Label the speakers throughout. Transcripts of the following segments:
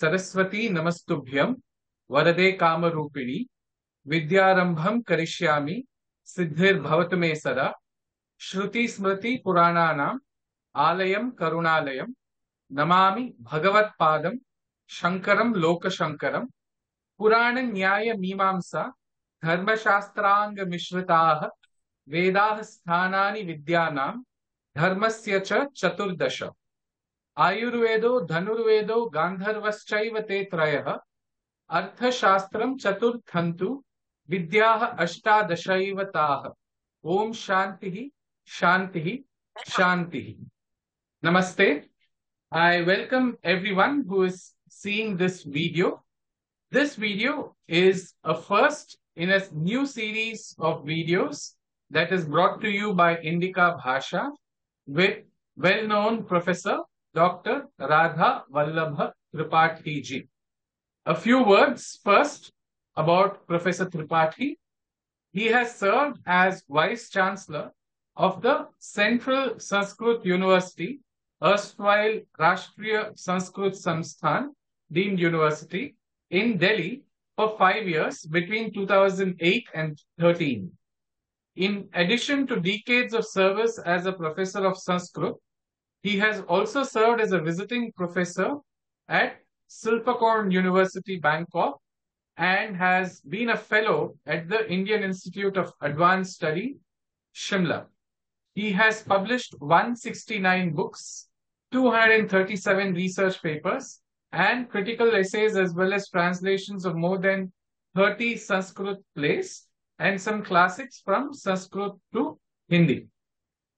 Speaker 1: सरस्वती नमस्तुभ्यं वरदे कामरूपिणी विद्यारंभं करिष्यामि सिद्धिर्भवतु मे सदा श्रुति स्मृति पुराणानाम् आलयं करुणालयं नमामि भगवत्पादं शंकरं लोकशंकरं पुराण न्याय मीमांसा धर्मशास्त्रांग मिश्रिताः वेदाः स्थानानि विद्यानां धर्मस्य च चतुर्दश आयुर्वेदो धनुर्वेदो गान्धर्वश्चैव ते त्रयः अर्थशास्त्रं चतुर्थन्तु विद्याः अष्टादशैव ताः ओम शांतिः शांतिः शांतिः. Namaste. I welcome everyone who is seeing this video. This video is a first in a new series of videos that is brought to you by INDICA Bhasha with well-known Professor Dr. Radhavallabh Tripathi ji. A few words first about Professor Tripathi. He has served as Vice-Chancellor of the Central Sanskrit University, erstwhile Rashtriya Sanskrit Sansthan, deemed university, in Delhi for 5 years between 2008 and 13. In addition to decades of service as a professor of Sanskrit, he has also served as a visiting professor at Silpakorn University, Bangkok, and has been a fellow at the Indian Institute of Advanced Study, Shimla. He has published 169 books, 237 research papers, and critical essays, as well as translations of more than 30 Sanskrit plays and some classics from Sanskrit to Hindi.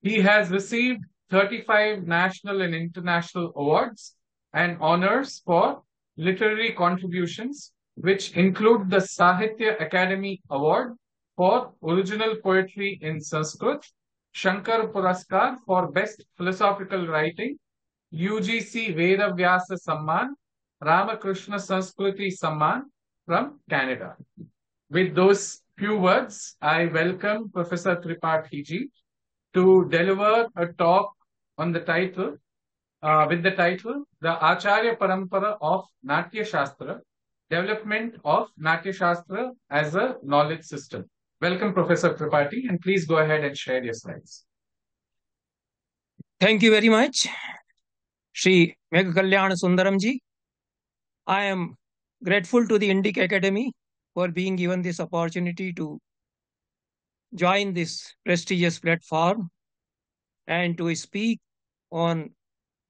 Speaker 1: He has received 35 national and international awards and honors for literary contributions, which include the Sahitya Akademi Award for original poetry in Sanskrit, Shankar Puraskar for best philosophical writing, UGC Veda-Vyas Samman, Ramkrishna Sanskriti Samman from Canada. With those few words, I welcome Professor Tripathi ji to deliver a talk on the title, with the title, The Ācārya Parampara of Nāṭyaśāstra, Development of Nāṭyaśāstra as a Knowledge System. Welcome, Professor Tripathi, and please go ahead and share your slides.
Speaker 2: Thank you very much, Shri Megha Sundaram ji. I am grateful to the INDICA Academy for being given this opportunity to join this prestigious platform and to speak on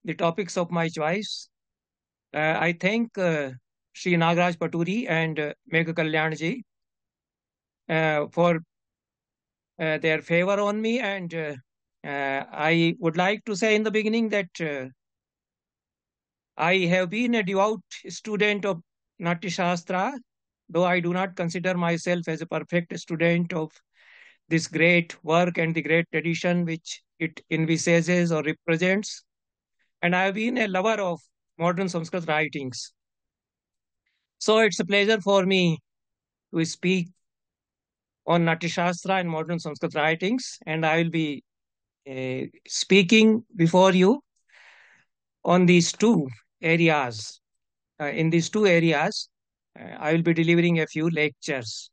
Speaker 2: the topics of my choice. I thank Shri Nagaraj Paturi and Megha Kalyan ji for their favor on me, and I would like to say in the beginning that I have been a devout student of Nāṭyaśāstra, though I do not consider myself as a perfect student of this great work and the great tradition which it envisages or represents. And I have been a lover of modern Sanskrit writings. So it's a pleasure for me to speak on Nāṭyaśāstra and modern Sanskrit writings, and I will be speaking before you on these two areas. In these two areas, I will be delivering a few lectures.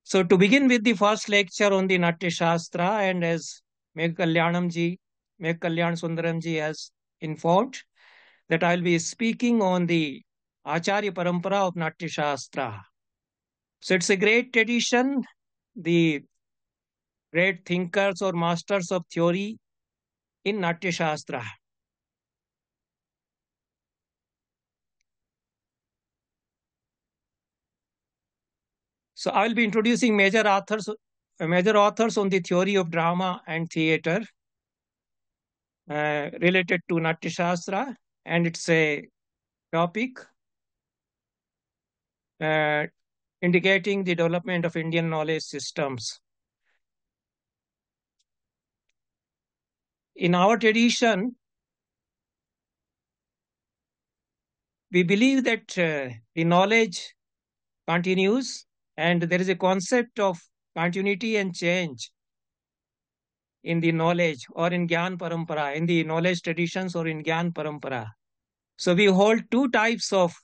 Speaker 2: So to begin with the first lecture on the Nāṭyaśāstra, and as Megha Kalyan Sundaram ji has informed, that I will be speaking on the Ācārya Parampara of Nāṭyaśāstra. So it's a great tradition. The great thinkers or masters of theory in Nāṭyaśāstra. So I will be introducing major authors on the theory of drama and theatre related to Nāṭyaśāstra, and it's a topic indicating the development of Indian knowledge systems. In our tradition, we believe that the knowledge continues, and there is a concept of continuity and change in the knowledge or in Gyan Parampara, in the knowledge traditions or in Gyan Parampara. So we hold two types of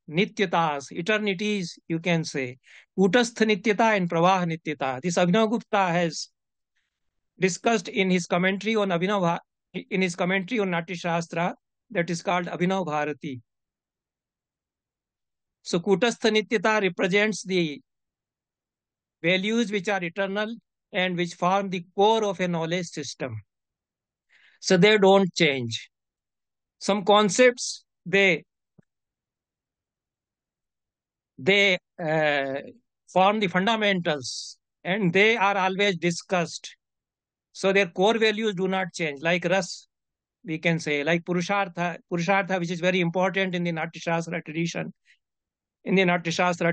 Speaker 2: nityatas, eternities, you can say. Kutastha nityata and pravah nityata. This Abhinav Gupta has discussed in his commentary on Naṭyaśāstra, that is called Abhinav Bharati. So Kutastha Nityata represents the values which are eternal and which form the core of a knowledge system. So they don't change. Some concepts, they form the fundamentals and they are always discussed. So their core values do not change, like ras, we can say, like Purushartha, which is very important in the Naṭyaśāstra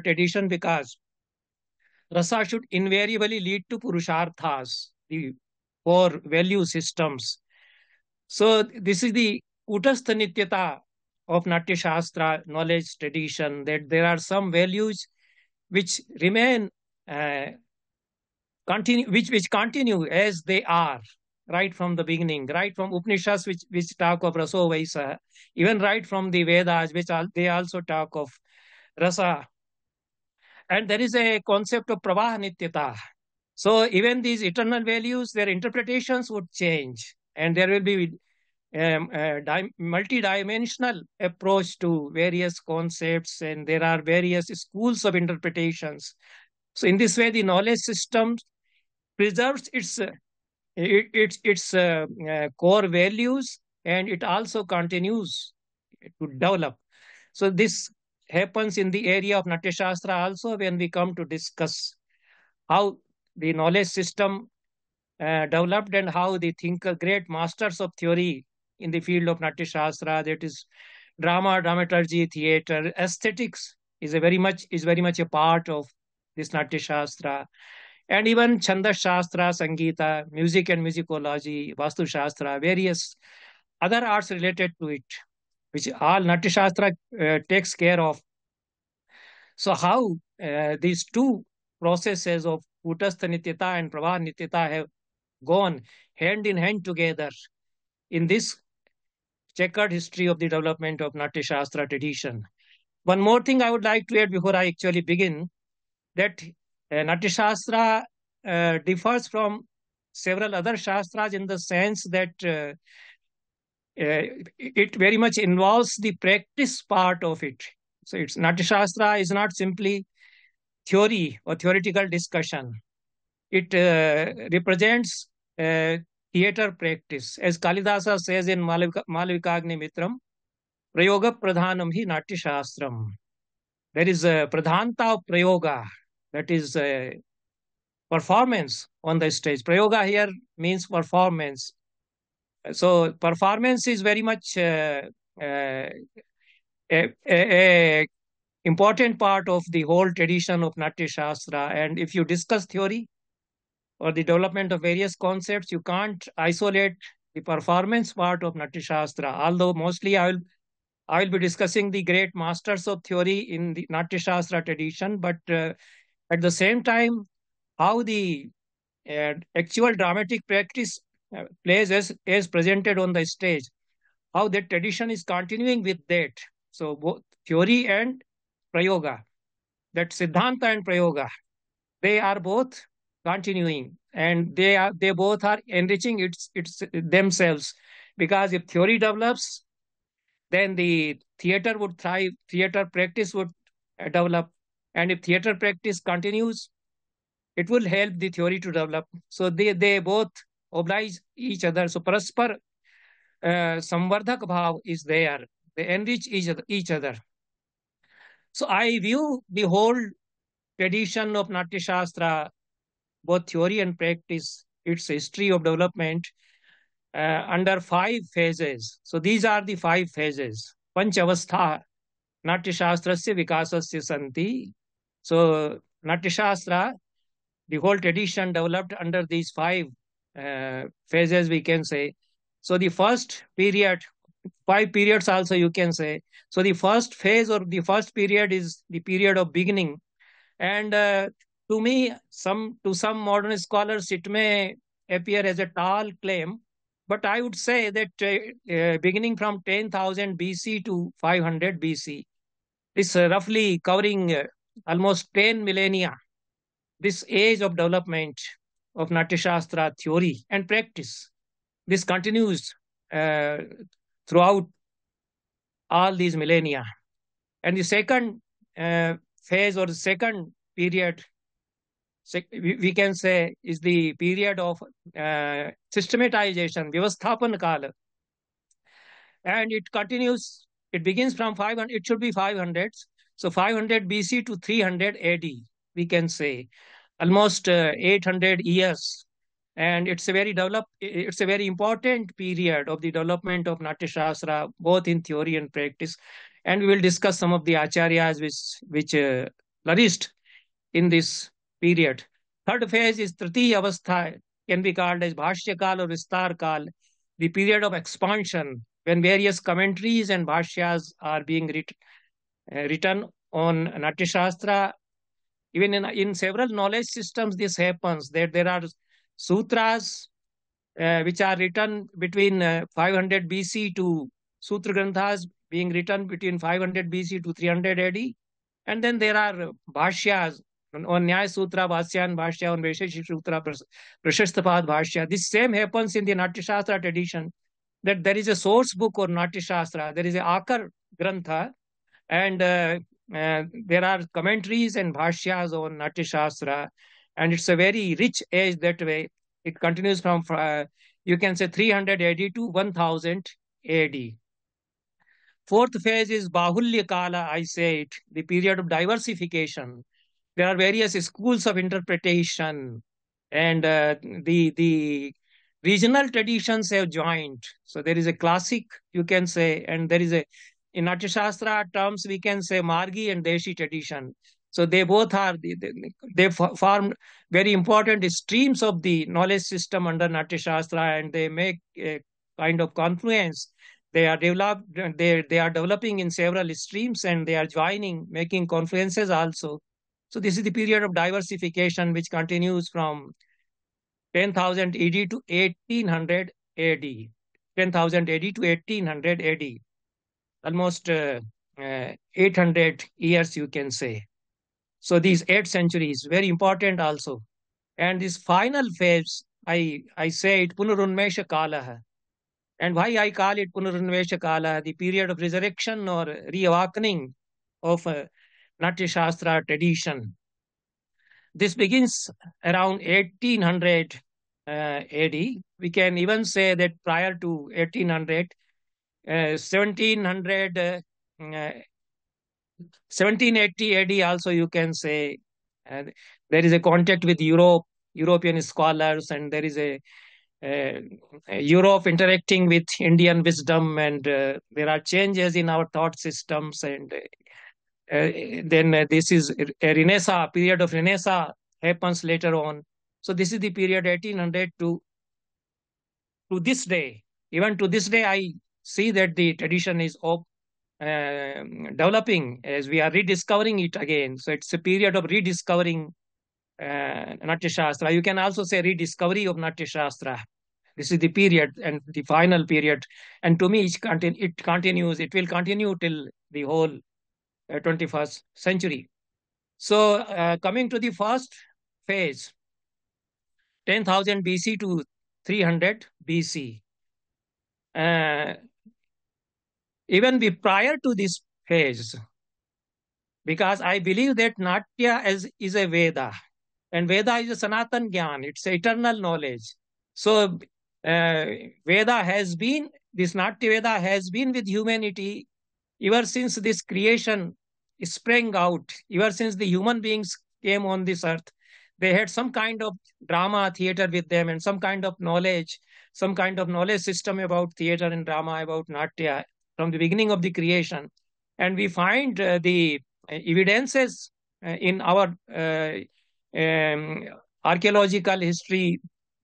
Speaker 2: tradition, because rasa should invariably lead to Purusharthas, the core value systems. So this is the Kutastha Nityata of Naṭyaśāstra knowledge tradition, that there are some values which remain which continue as they are right from the beginning, right from Upanishads which talk of raso vaisa, even right from the Vedas they also talk of rasa. And there is a concept of pravah nityata. So even these eternal values, their interpretations would change, and there will be multi-dimensional approach to various concepts, and there are various schools of interpretations. So in this way, the knowledge system preserves its core values, and it also continues to develop. So this happens in the area of Naṭyaśāstra also, when we come to discuss how the knowledge system developed and how the great masters of theory in the field of Naṭyaśāstra, that is drama, dramaturgy, theater, aesthetics, is very much a part of this Naṭyaśāstra. And even Chandas Shastra, Sangeeta, music and musicology, Vastu Shastra, various other arts related to it, which all Naṭyaśāstra takes care of. So how these two processes of Kutastha Nityata and Pravah Nityata have gone hand in hand together in this checkered history of the development of Naṭyaśāstra tradition. One more thing I would like to add before I actually begin, that Naṭyaśāstra differs from several other Shastras in the sense that it very much involves the practice part of it. So it's Naṭyaśāstra is not simply theory or theoretical discussion. It represents theater practice. As Kalidasa says in Malavikagni Mitram, Prayoga Pradhanam hi Naṭyaśāstram. There is a Pradhanta of Prayoga, that is performance on the stage. Prayoga here means performance. So performance is very much a important part of the whole tradition of Naṭyaśāstra. And if you discuss theory or the development of various concepts, you can't isolate the performance part of Naṭyaśāstra. Although mostly I will be discussing the great masters of theory in the Naṭyaśāstra tradition, but at the same time, how the actual dramatic practice plays as presented on the stage, how that tradition is continuing with that. So both theory and prayoga, that Siddhanta and prayoga, they are both continuing, and they both are enriching its themselves. Because if theory develops, then the theater would thrive, theater practice would develop, and if theater practice continues, it will help the theory to develop. So they both oblige each other. So paraspar samvardhak bhav is there. They enrich each other. So I view the whole tradition of Naṭyaśāstra, both theory and practice, its history of development, under 5 phases. So these are the 5 phases. Panchavastha Naṭyaśāstrasya vikasasya santi. So Naṭyaśāstra, the whole tradition developed under these 5 phases, we can say. So the first period, 5 periods also you can say. So the first phase or the first period is the period of beginning. And to me, to some modern scholars, it may appear as a tall claim, but I would say that beginning from 10,000 BC to 500 BC, This roughly covering almost 10 millennia, this age of development of Natyashastra theory and practice. This continues throughout all these millennia. And the second phase or the second period, we can say, is the period of systematization, Vyavasthapan Kala. And it continues, it begins from 500, it should be 500s. So 500 BC to 300 AD, we can say, almost 800 years. And it's a very important period of the development of Natyashastra, both in theory and practice. And we will discuss some of the acharyas which flourished in this period. Third phase is Tritiya Avastha, can be called as Bhashya Kal or Vistar Kal, the period of expansion, when various commentaries and bhashyas are being written on Natyashastra. Even in several knowledge systems, this happens, that there are sutras which are written between 500 BC to Sutra Granthas being written between 500 BC to 300 AD. And then there are bhashyas on Nyaya Sutra, Vasyan Bhashya, on Vaisheshik Sutra, Prashastapad Bhashya. This same happens in the Natyashastra tradition, that there is a source book or Natyashastra, there is a Ācārya Grantha, and there are commentaries and bhashyas on Natyashastra, and it's a very rich age that way. It continues from, you can say, 300 AD to 1000 AD. Fourth phase is Bahulya Kala, I say it, the period of diversification. There are various schools of interpretation, and the regional traditions have joined. So there is a classic, you can say, and there is a, in Natyashastra terms, we can say Margi and Deshi tradition. So they both are, they form very important streams of the knowledge system under Natyashastra, and they make a kind of confluence. They are developing in several streams, and they are joining, making confluences also. So this is the period of diversification which continues from 10,000 AD to 1800 AD. 10,000 AD to 1800 AD. Almost 800 years, you can say. So these 8 centuries, very important also. And this final phase, I say it Punarunmesha Kala. And why I call it Punarunmesha Kala, the period of resurrection or reawakening of Natyashastra tradition. This begins around 1800 AD. We can even say that prior to 1800, 1780 AD also, you can say. There is a contact with European scholars, and there is a Europe interacting with Indian wisdom, and there are changes in our thought systems, and then this is a Renaissance, period of Renaissance happens later on. So this is the period 1800 to this day. Even to this day, I see that the tradition is developing as we are rediscovering it again. So it's a period of rediscovering Natyashastra. You can also say rediscovery of Natyashastra. This is the period and the final period. And to me, it continues. It will continue till the whole 21st century. So coming to the first phase, 10,000 BC to 300 BC. Even prior to this phase, because I believe that Natya is a Veda, and Veda is a Sanatan Gyan, it's eternal knowledge. So Veda has been, this Natya Veda has been with humanity ever since this creation sprang out, ever since the human beings came on this earth. They had some kind of drama theater with them, and some kind of knowledge system about theater and drama, about Natya from the beginning of the creation. And we find the evidences in our archaeological history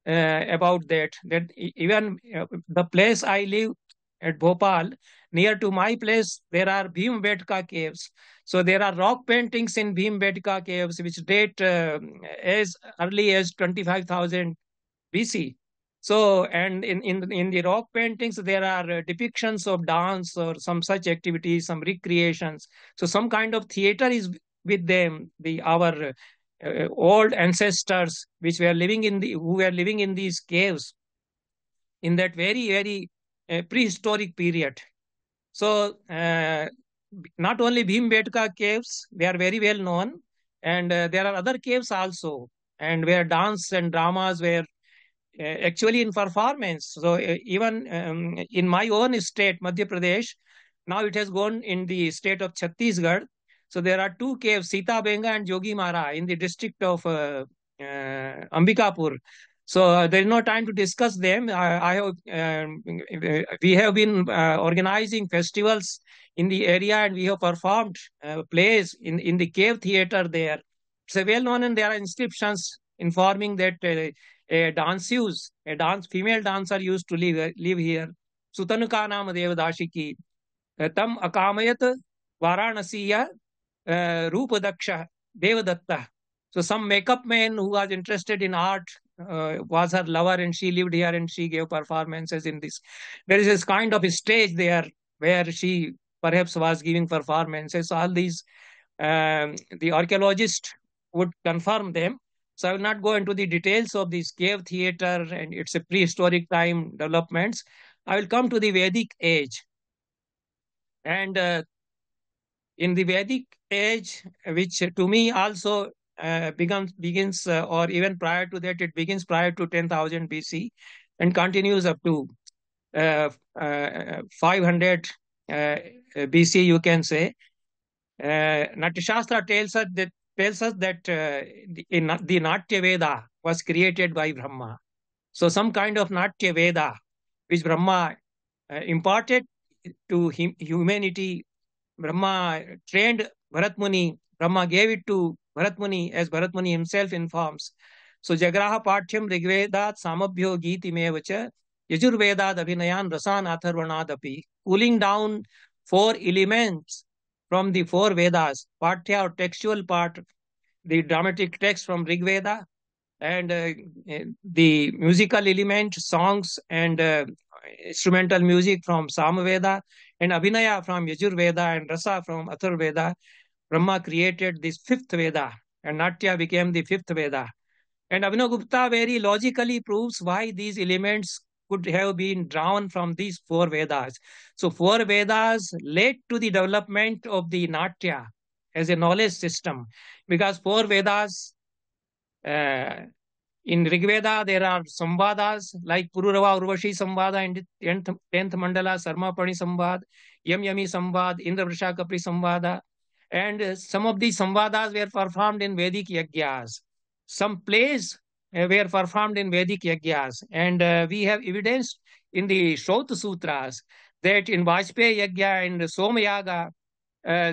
Speaker 2: about that even the place I live at Bhopal, near to my place, there are Bhimbetka caves. So there are rock paintings in Bhimbetka caves which date as early as 25,000 BC. So, and in the rock paintings, there are depictions of dance or some such activities, some recreations. So, some kind of theater is with them. Our old ancestors, which were living who were living in these caves in that very prehistoric period. So, not only Bhimbetka caves, they are very well known, and there are other caves also, and where dance and dramas were actually in performance. So even in my own state, Madhya Pradesh, now it has gone in the state of Chhattisgarh. So there are two caves, Sita Benga and Jogi Mara, in the district of Ambikapur. So there is no time to discuss them. We have been organizing festivals in the area, and we have performed plays in the cave theater there. It's well known, and there are inscriptions informing that female dancer used to live here. Sutanuka naam devadashiki tam akamayat Varanasiya Rupadaksha Devadatta. So some makeup man who was interested in art was her lover, and she lived here and she gave performances in this. There is this kind of a stage there where she perhaps was giving performances. All these, the archaeologist would confirm them. So I will not go into the details of this cave theater and its a prehistoric time developments. I will come to the Vedic age. And in the Vedic age, which to me also begins, or even prior to that, it begins prior to 10,000 BC and continues up to 500 BC, you can say. Nāṭyaśāstra tells us that the Natya Veda was created by Brahma. So some kind of Natya Veda, which Brahma imparted to humanity. Brahma trained Bharat Muni. Brahma gave it to Bharat Muni, as Bharat Muni himself informs. So Jagraha Pathyam Rigvedat Samabhyo Giti Mevacha Yajurvedad Abhinayan Rasan Atharvanadapi. Cooling down 4 elements from the 4 Vedas, Pathya or textual part, the dramatic text from Rig Veda, and the musical element, songs and instrumental music from Samaveda, and Abhinaya from Yajurveda, and Rasa from Atharveda. Brahma created this 5th Veda, and Natya became the 5th Veda. And Abhinavgupta very logically proves why these elements could have been drawn from these 4 Vedas. So 4 Vedas led to the development of the Natya as a knowledge system, because 4 Vedas, in Rig Veda, there are Samvadas like Pururava Urvashi Samvada in the 10th Mandala, Sarmapani Samvad, Yami Samvad, Indravrasha Kapri Samvada. And some of these Samvadas were performed in Vedic Yagyas. Some plays were performed in Vedic Yagyas. And we have evidence in the Shrota Sutras that in Vajpayee Yagya and Somayaga,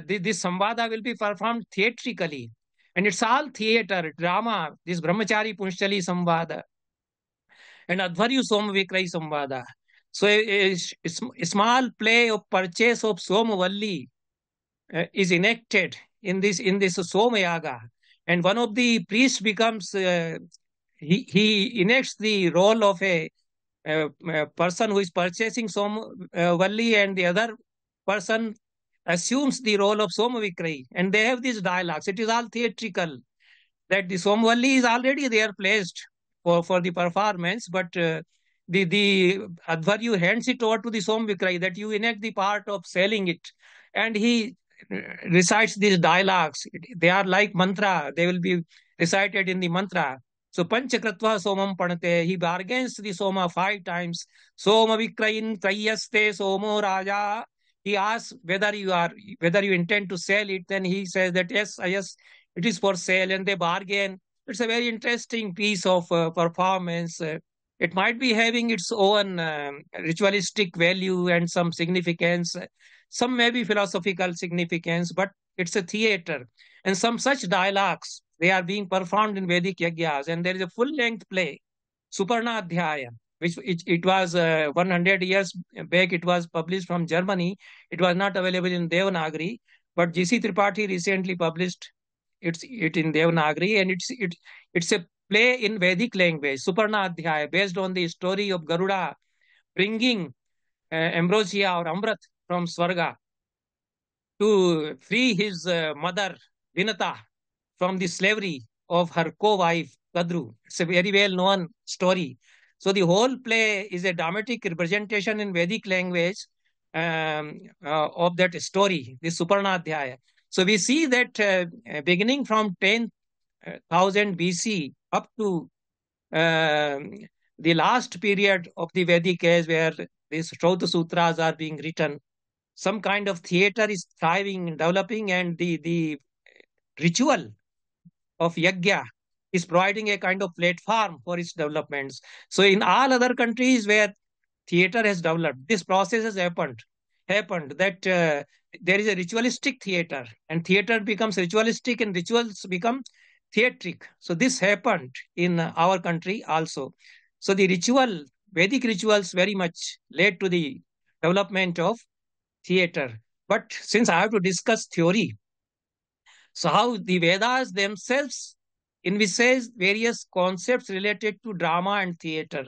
Speaker 2: this Samvada will be performed theatrically. And it's all theater, drama, this Brahmachari Punshali Samvada and Advaryu Somavikrai Samvada. So a small play of purchase of Somavalli is enacted in this Somayaga. And one of the priests becomes, he enacts the role of a person who is purchasing Somavalli, and the other person assumes the role of Somavikrai, and they have these dialogues. It is all theatrical, that the Somavalli is already there placed for the performance, but the Advaryu hands it over to the Somavikrai, that you enact the part of selling it, and he recites these dialogues. They are like mantra, they will be recited in the mantra. So Panchakratva Somam Panate, he bargains the Soma 5 times. Soma Vikrayin Trayaste Somo Raja. He asks whether you intend to sell it. Then he says that yes, it is for sale, and they bargain. It's a very interesting piece of performance. It might be having its own ritualistic value and some significance. Some may be philosophical significance, but it's a theater. And some such dialogues, they are being performed in Vedic Yagyas. And there is a full-length play, Suparna Adhyaya, which it was 100 years back. It was published from Germany. It was not available in Devanagari, but GC Tripathi recently published it in Devanagari, and it's a play in Vedic language, Suparna Adhyaya, based on the story of Garuda bringing ambrosia or amrit from Swarga to free his mother Vinata from the slavery of her co-wife Kadru. It's a very well-known story. So the whole play is a dramatic representation in Vedic language of that story, the Suparna Adhyaya. So we see that beginning from 10,000 BC up to the last period of the Vedic age, where these Shrauta Sutras are being written, some kind of theater is thriving and developing, and the ritual of yajna is providing a kind of platform for its developments. So in all other countries where theater has developed, this process has happened that there is a ritualistic theater, and theater becomes ritualistic and rituals become theatric. So this happened in our country also. So the Vedic rituals very much led to the development of theater. But since I have to discuss theory, so how the Vedas themselves envisage various concepts related to drama and theater.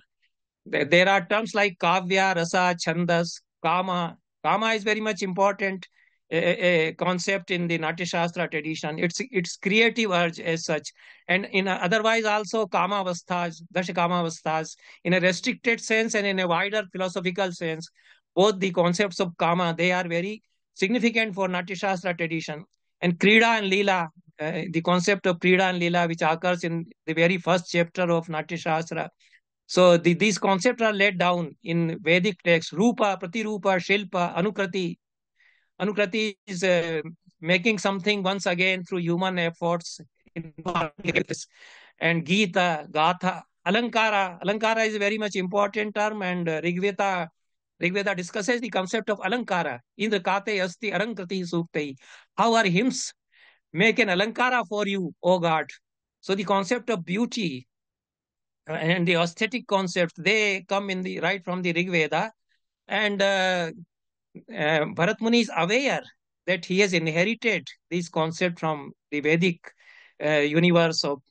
Speaker 2: There are terms like kavya, rasa, chandas, kama. Kama is very much important a concept in the Naṭyaśāstra tradition. It's creative urge as such. And in otherwise also kama avasthas, dasha kama avasthas, in a restricted sense and in a wider philosophical sense, both the concepts of kama, they are very significant for Naṭyaśāstra tradition. And krida and lila, the concept of krida and lila, which occurs in the very first chapter of Naṭyaśāstra. So these concepts are laid down in Vedic texts: rupa, pratirupa, shilpa, anukrati. Anukrati is making something once again through human efforts. And Gita, Gatha, Alankara. Alankara is a very much important term, and Rigveda discusses the concept of Alankara. Indra Kate Asti Arankrati Suktai. How our hymns make an Alankara for you, O God. So the concept of beauty and the aesthetic concepts, they come in the right from the Rig Veda. And Bharat Muni is aware that he has inherited this concept from the Vedic universe of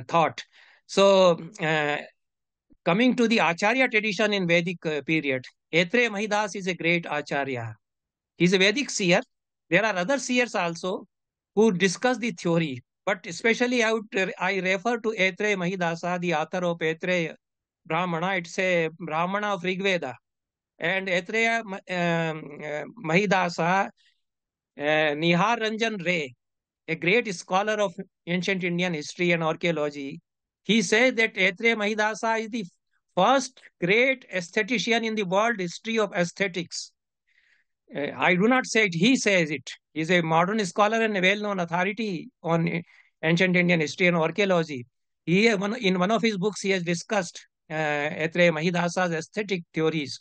Speaker 2: thought. So coming to the Ācārya tradition in Vedic period, Ātreya Mahidas is a great Ācārya. He is a Vedic seer. There are other seers also who discuss the theory, but especially I refer to Ātreya Mahidasa, the author of Ātreya Brahmana. It's a Brahmana of Rig Veda. And Ātreya Mahidasa, Nihar Ranjan Ray, a great scholar of ancient Indian history and archaeology, he says that Ātreya Mahidasa is the first great aesthetician in the world history of aesthetics. I do not say it, he says it. He is a modern scholar and a well-known authority on ancient Indian history and archaeology. In one of his books, he has discussed Ātreya Mahidasa's aesthetic theories.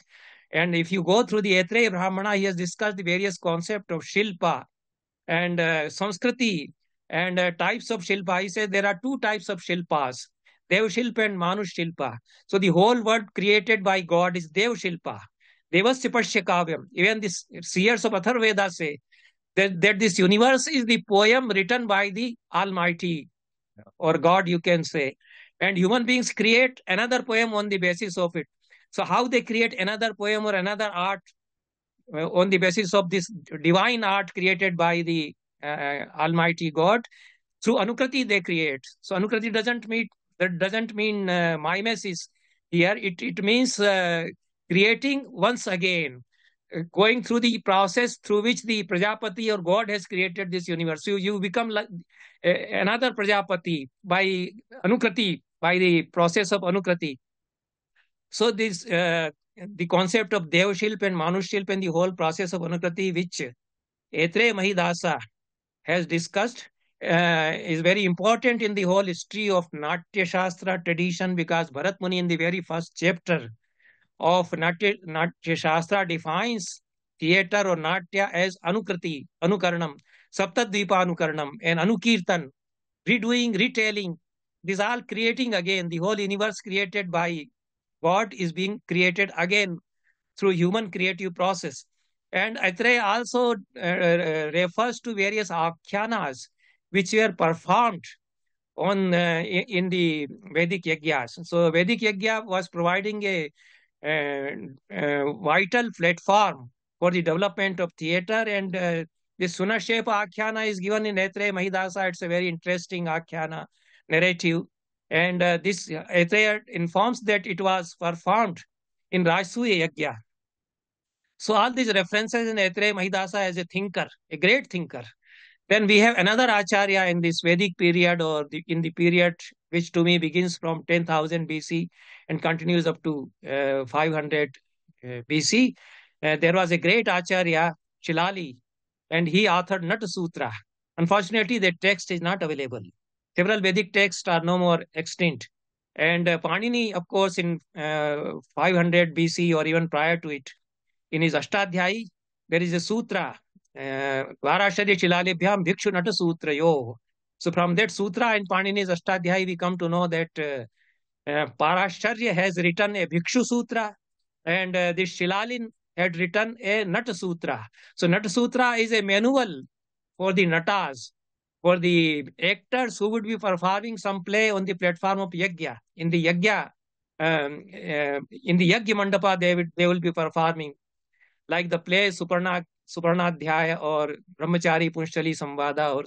Speaker 2: And if you go through the Ātreya Brahmana, he has discussed the various concepts of Shilpa and Sanskriti and types of Shilpa. He says there are two types of Shilpas, Dev Shilpa and Manush Shilpa. So the whole world created by God is Dev Shilpa. Devasya Pashya Kavyam. Even the seers of Atharveda say that this universe is the poem written by the Almighty, or God, you can say. And human beings create another poem on the basis of it. So how they create another poem or another art on the basis of this divine art created by the Almighty God? Through Anukrati they create. So Anukrati doesn't mean mimesis here. It means creating once again, going through the process through which the Prajapati or God has created this universe. So you become like another Prajapati by Anukrati, by the process of Anukrati. So this the concept of Dev Shilp and Manush Shilp and the whole process of Anukrati, which Ātreya Mahidasa has discussed, is very important in the whole history of Naṭyaśāstra tradition, because Bharat Muni in the very first chapter of Naṭyaśāstra defines theater or Natya as Anukriti, Anukaranam, Saptadvipa Anukaranam, and Anukirtan, redoing, retelling. These are creating again. The whole universe created by God is being created again through human creative process. And Ātreya also refers to various akhyanas which were performed on in the Vedic Yagyas. So Vedic Yagya was providing a vital platform for the development of theater, and this Sunashepa Akhyana is given in Aitreya Mahidasa. It's a very interesting Akhyana narrative, and this Aitreya informs that it was performed in Rajsuya Yagya. So all these references in Aitreya Mahidasa as a thinker, a great thinker. Then we have another Acharya in this Vedic period, or in the period which to me begins from 10,000 BC and continues up to 500 BC. There was a great Acharya, Shilali, and he authored Nata Sutra. Unfortunately, the text is not available. Several Vedic texts are no more extinct. And Panini, of course, in 500 BC or even prior to it, in his Ashtadhyayi, there is a sutra, Varasharya Shilalebhyam Bhikshu Nata Sutra Yo. So from that sutra in Panini's Ashtadhyayi, we come to know that Parasharya has written a Bhikshu Sutra, and this Shilalin had written a Nata Sutra. So Nata Sutra is a manual for the natas, for the actors who would be performing some play on the platform of Yagya. In the Yagya, in the Yagya Mandapa, they will be performing, like the play Suparnadhyaya or Brahmachari Punshali Samvada,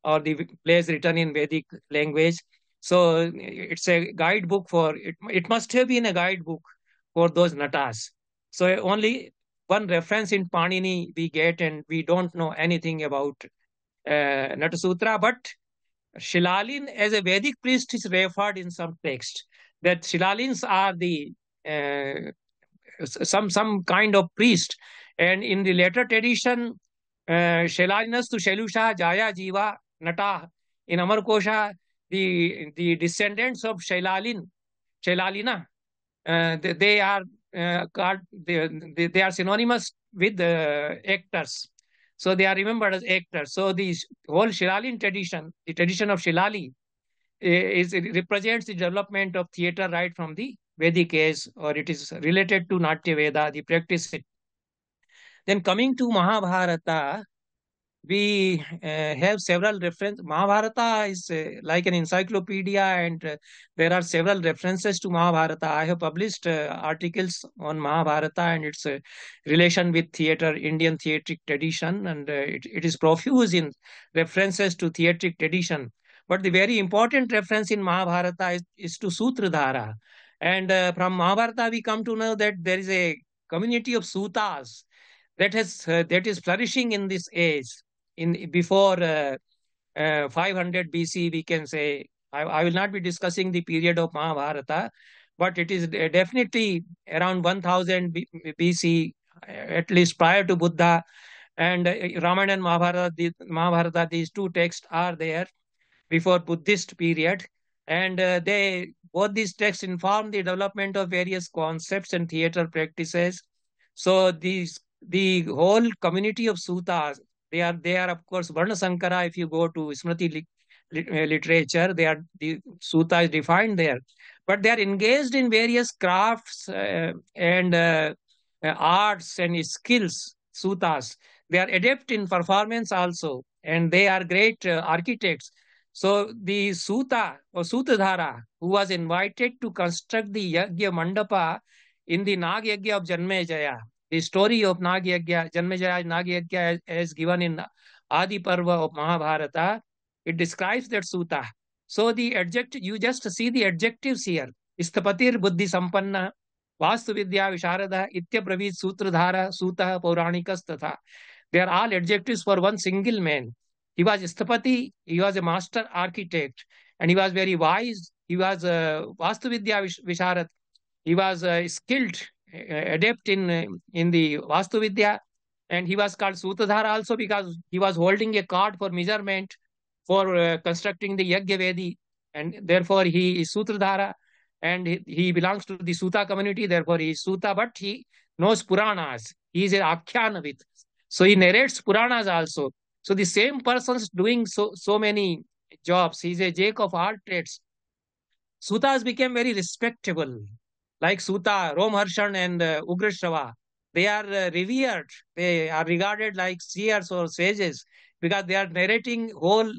Speaker 2: or the plays written in Vedic language. So it's a guidebook for it. It must have been a guidebook for those natas. So only one reference in Panini we get, and we don't know anything about Nata Sutra. But Shilalin as a Vedic priest is referred in some text, that Shilalins are the some kind of priest. And in the later tradition, Shailalinus to Shailusha Jaya Jiva Nata, in Amarkosha, the descendants of Shailalina, they are called, they are synonymous with actors. So they are remembered as actors. So the whole Shilalin tradition, the tradition of Shilali, it represents the development of theater right from the Vedic age, or it is related to Natya Veda, the practice. Then coming to Mahabharata, we have several references. Mahabharata is like an encyclopedia, and there are several references to Mahabharata. I have published articles on Mahabharata and its relation with theater, Indian theatric tradition, and it is profuse in references to theatric tradition. But the very important reference in Mahabharata is to Sutradhara. And from Mahabharata, we come to know that there is a community of Sutas that is flourishing in this age. In before 500 BC, we can say. I will not be discussing the period of Mahabharata, but it is definitely around 1000 BC, at least prior to Buddha. And Ramayana and Mahabharata, these two texts are there before Buddhist period, and both these texts inform the development of various concepts and theater practices. So the whole community of Sutas, they are of course Varna Sankara. If you go to Smriti literature, the Suta is defined there, but they are engaged in various crafts and arts and skills. Sutas, they are adept in performance also, and they are great architects. So the Suta or Sutadhara, who was invited to construct the Yagya Mandapa in the Nag Yagya of Janmejaya, the story of Nag Yagya, Janmejaya Nag Yagya, as given in Adi Parva of Mahabharata, it describes that Suta. So the adjective, you just see the adjectives here. Isthapatir Buddhi Sampanna, Vastu Vidya Visharada, Itya Pravid Sutradhara, Suta Pauranikas Tatha. They are all adjectives for one single man. He was Isthapati, he was a master architect, and he was very wise. He was Vastu Vidya Visharad. He was skilled, adept in the Vastu Vidya, and he was called Sutadhara also because he was holding a cord for measurement for constructing the Yagya Vedi, and therefore he is Sutradhara, and he belongs to the Suta community, therefore he is Suta, but he knows Puranas. He is an Akhyanavit. So he narrates Puranas also. So the same person is doing so many jobs. He is a jack of all trades. Sutas became very respectable, like Suta, Romharshan, and Ugrashrava. They are revered. They are regarded like seers or sages because they are narrating whole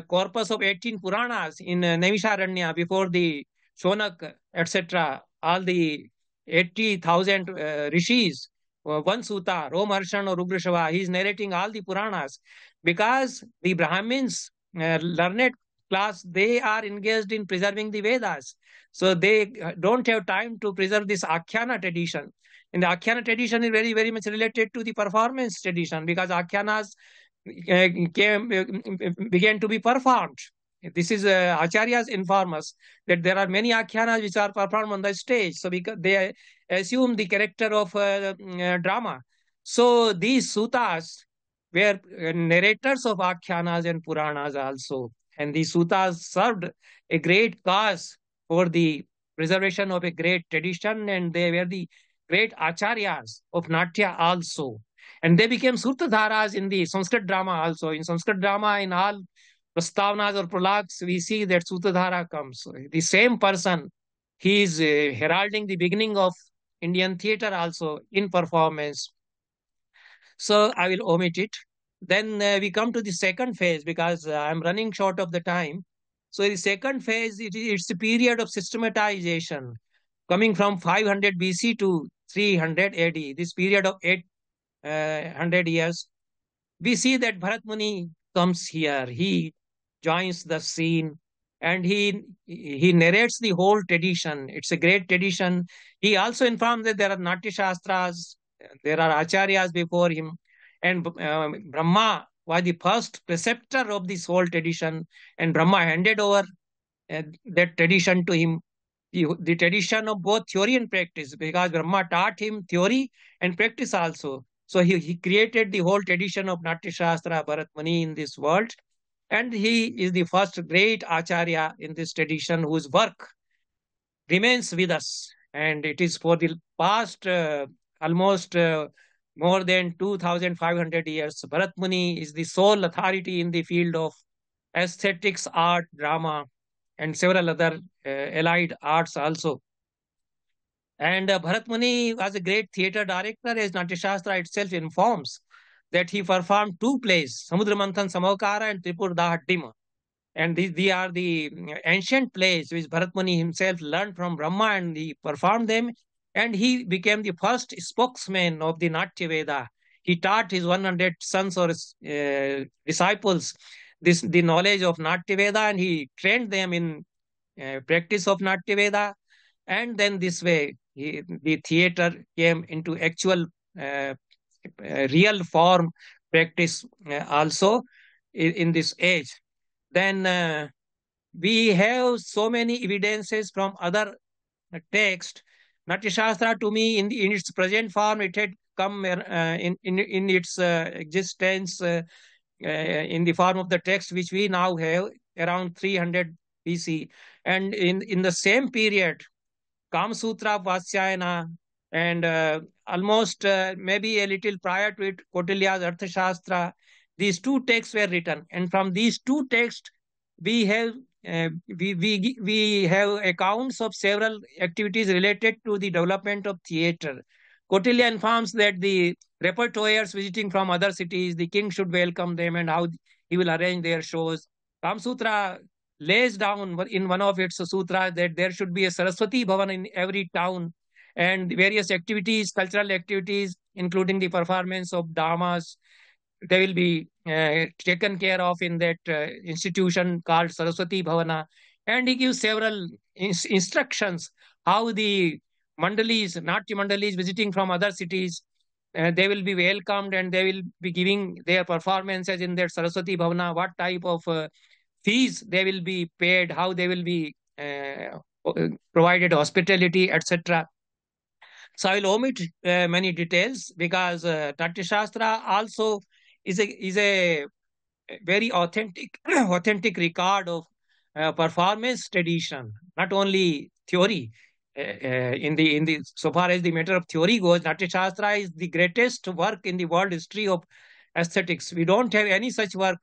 Speaker 2: corpus of 18 Puranas in Naimisharanya before the Shonak, etc. All the 80,000 rishis, one sutta, Romaharshan or Rugrashava, he is narrating all the Puranas because the Brahmins, learned class, they are engaged in preserving the Vedas. So they don't have time to preserve this Akhyana tradition. And the Akhyana tradition is very, very much related to the performance tradition because Akhyanas began to be performed. This is Acharyas inform us that there are many Akhyanas which are performed on the stage. So because they assume the character of drama. So these suttas were narrators of Akhyanas and Puranas also. And these suttas served a great cause for the preservation of a great tradition, and they were the great Acharyas of Natya also. And they became Surtadharas in the Sanskrit drama also. In Sanskrit drama, in all Prastavnas or Pralags, we see that Surtadhara comes. The same person, he is heralding the beginning of Indian theatre also in performance. So I will omit it. Then we come to the second phase because I'm running short of the time. So the second phase, it's a period of systematization coming from 500 BC to 300 AD. This period of 800 years, we see that Bharat Muni comes here. He joins the scene and he narrates the whole tradition. It's a great tradition. He also informs that there are Nāṭyaśāstras, there are Acharyas before him, and Brahma was the first preceptor of this whole tradition, and Brahma handed over that tradition to him. The tradition of both theory and practice, because Brahma taught him theory and practice also. So he created the whole tradition of Nāṭyaśāstra, Bharat Muni in this world. And he is the first great Acharya in this tradition whose work remains with us. And it is for the past almost more than 2,500 years. Bharat Muni is the sole authority in the field of aesthetics, art, drama, and several other allied arts also. And Bharat Muni was a great theatre director, as Nāṭyaśāstra itself informs that he performed two plays, Samudra Manthan Samavkara and Tripur Dahaddima. And these are the ancient plays which Bharat Muni himself learned from Brahma, and he performed them. And he became the first spokesman of the Natya Veda. He taught his 100 sons or disciples the knowledge of Natya Veda, and he trained them in practice of Natya Veda. And then this way, the theatre came into actual real form practice also in this age. Then we have so many evidences from other texts. Nāṭyaśāstra, to me, in its present form, it had come in its existence in the form of the text which we now have around 300 BC. And in the same period, Kama Sutra, Vasyayana, and almost maybe a little prior to it, Kautilya's Arthashastra, these two texts were written. And from these two texts, we have we have accounts of several activities related to the development of theatre. Kautilya informs that the repertoires visiting from other cities, the king should welcome them and how he will arrange their shows. Kama Sutra lays down in one of its sutras that there should be a Saraswati Bhavan in every town, and various activities, cultural activities, including the performance of dramas, they will be taken care of in that institution called Saraswati Bhavana. And he gives several instructions how the mandalis, Natya mandalis visiting from other cities, they will be welcomed and they will be giving their performances in their Saraswati Bhavana, what type of fees they will be paid, how they will be provided hospitality, etc. So I will omit many details because Nāṭyaśāstra also is a very authentic record of performance tradition, not only theory. In the so far as the matter of theory goes, Nāṭyaśāstra is the greatest work in the world history of aesthetics. We don't have any such work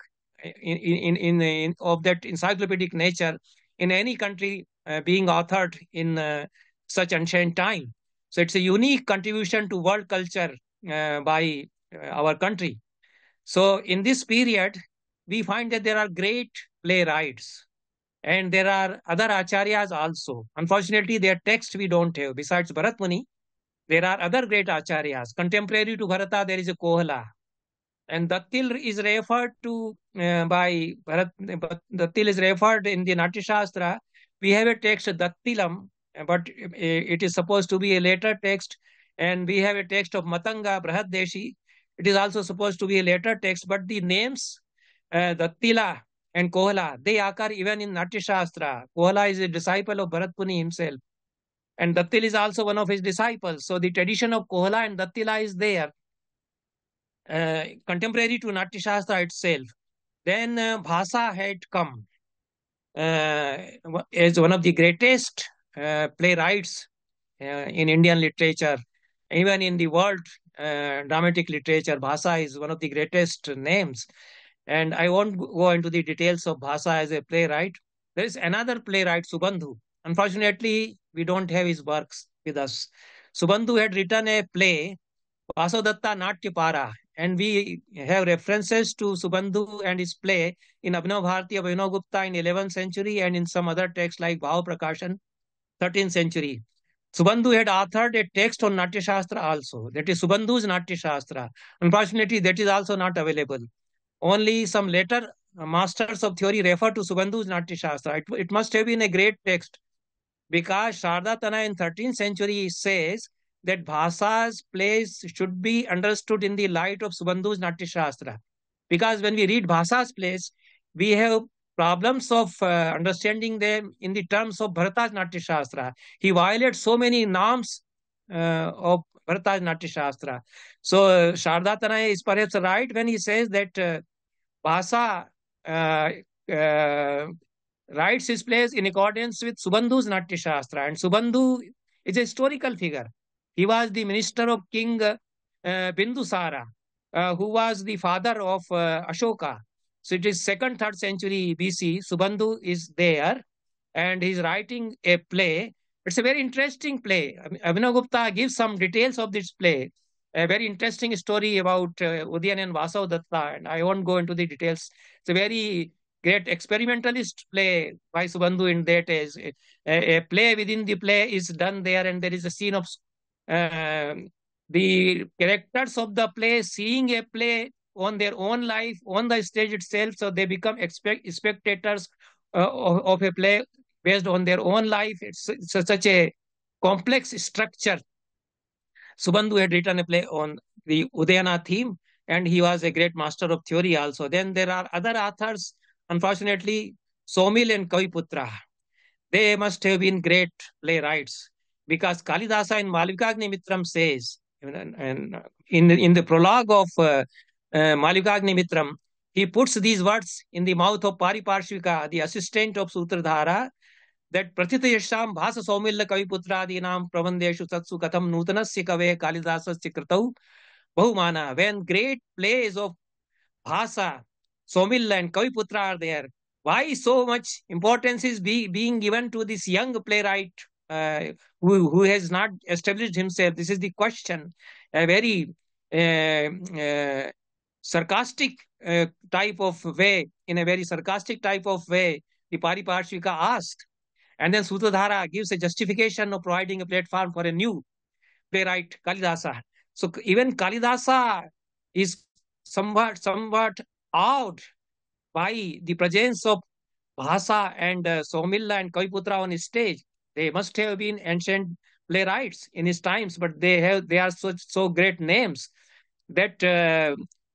Speaker 2: in of that encyclopedic nature in any country being authored in such ancient time. So it's a unique contribution to world culture by our country. So in this period, we find that there are great playwrights and there are other acharyas also. Unfortunately, their text we don't have. Besides Bharat Muni, there are other great acharyas. Contemporary to Bharata, there is a Kohala. And Dattil is referred to by Bharat, Dattil is referred in the Naṭyaśāstra. We have a text Dattilam, but it is supposed to be a later text. And we have a text of Matanga, Brahadeshi. It is also supposed to be a later text, but the names Dattila and Kohala, they occur even in Naṭyaśāstra. Kohala is a disciple of Bharat Muni himself. And Dattil is also one of his disciples. So the tradition of Kohala and Dattila is there. Contemporary to Naṭyaśāstra itself. Then Bhasa had come as one of the greatest playwrights in Indian literature, even in the world dramatic literature. Bhasa is one of the greatest names. And I won't go into the details of Bhasa as a playwright. There is another playwright, Subandhu. Unfortunately, we don't have his works with us. Subandhu had written a play, Vasadatta Natyapara, and we have references to Subandhu and his play in Abhinav Bharati of Abhinav Gupta in 11th century and in some other texts like Bhav Prakashan, 13th century. Subandhu had authored a text on Naṭyaśāstra also. That is Subandhu's Naṭyaśāstra. Unfortunately, that is also not available. Only some later masters of theory refer to Subandhu's Naṭyaśāstra. It must have been a great text because Sharda Tana in 13th century says that Bhasa's plays should be understood in the light of Subandhu's Naṭyaśāstra. Because when we read Bhasa's plays, we have problems of understanding them in the terms of Bharata's Naṭyaśāstra. He violates so many norms of Bharata's Naṭyaśāstra. So Sharda Tana is perhaps right when he says that Bhasa writes his plays in accordance with Subandhu's Naṭyaśāstra. And Subandhu is a historical figure. He was the minister of King Bindusara, who was the father of Ashoka. So it is 2nd, 3rd century BC. Subandhu is there and he's writing a play. It's a very interesting play. Abhinav Gupta gives some details of this play. A very interesting story about Udayan and Vasavadatta, and I won't go into the details. It's a very great experimentalist play by Subandhu in that age. A play within the play is done there, and there is a scene of the characters of the play seeing a play on their own life, on the stage itself, so they become spectators of a play based on their own life. It's such a complex structure. Subandhu had written a play on the Udayana theme, and he was a great master of theory also. Then there are other authors, unfortunately, Somil and Kaviputra. They must have been great playwrights because Kalidasa in Malvikagnimitram says, and in the prologue of Malvikagnimitram, he puts these words in the mouth of Pariparshvika, the assistant of Sutradhara, that Prathitayasham Bhasa Somilla Kaviputra-dinam Pravandeshu Satsu Katham Nutanasya Kave Kalidasasya Kritau Bahumana. When great plays of Bhasa, Somilla and Kaviputra are there, why so much importance is being given to this young playwright who has not established himself? This is the question. A very sarcastic type of way, in a very sarcastic type of way, the Pariparshvika asked. And then Sutradhara gives a justification of providing a platform for a new playwright, Kalidasa. So even Kalidasa is somewhat awed by the presence of Bhasa and Somilla and Kaviputra on his stage. They must have been ancient playwrights in his times, but they are so great names that